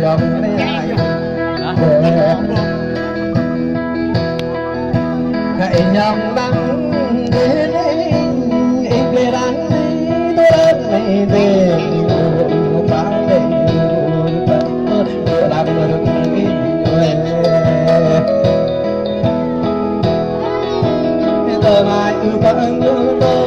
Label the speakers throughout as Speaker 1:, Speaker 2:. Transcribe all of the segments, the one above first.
Speaker 1: dòng này ai hãy nhầm đắng đến ít về đắng đến mày về bán để làm được ít người giờ mai vẫn như tôi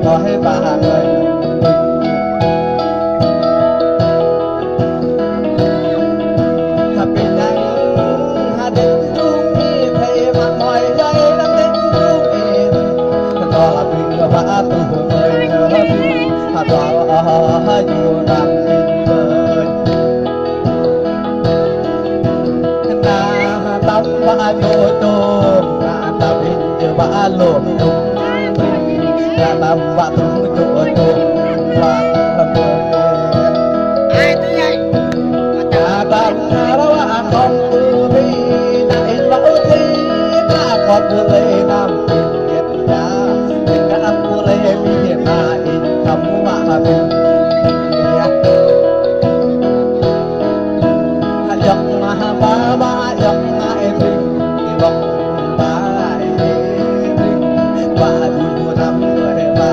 Speaker 1: có hết ba người hạt bình anh hạt đến dung đi thầy mặt mọi giấy đã đến dung đi đó là bình và ba từ người hạt đó dù làm bình người na tâm ba chỗ chỗ na tâm bình ba lộn làm vạn thứ chỗ và ai tới vậy ta làm đó không cứ đi đại lỗi thi ta còn cứ lấy nam tiền giá tình đã cứ lấy tiền mà không mà mình dòng mà ba dòng ai mình vòng ba ai và đủ năm người ba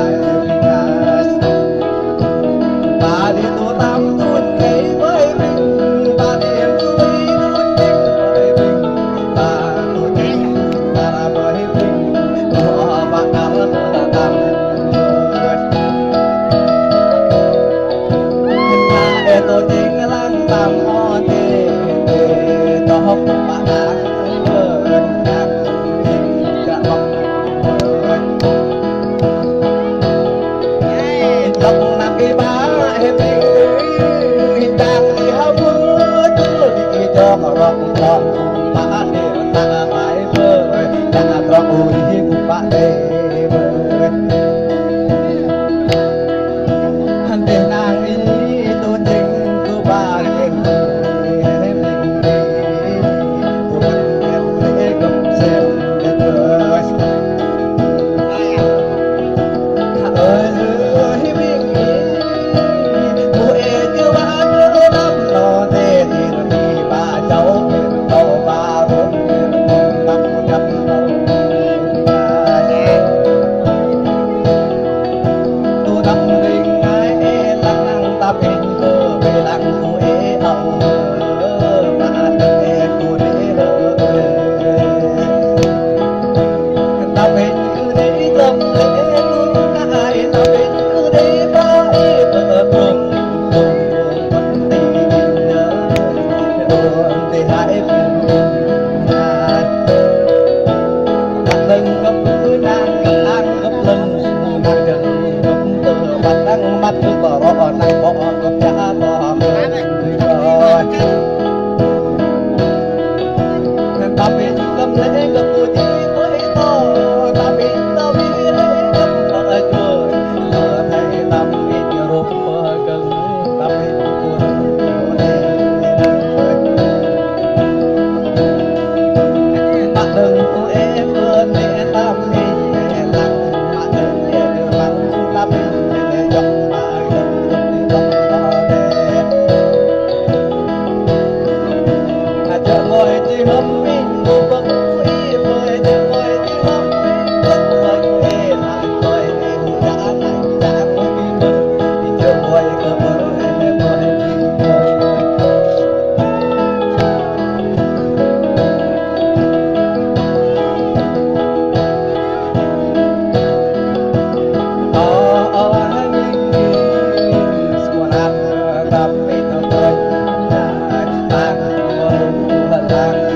Speaker 1: hàng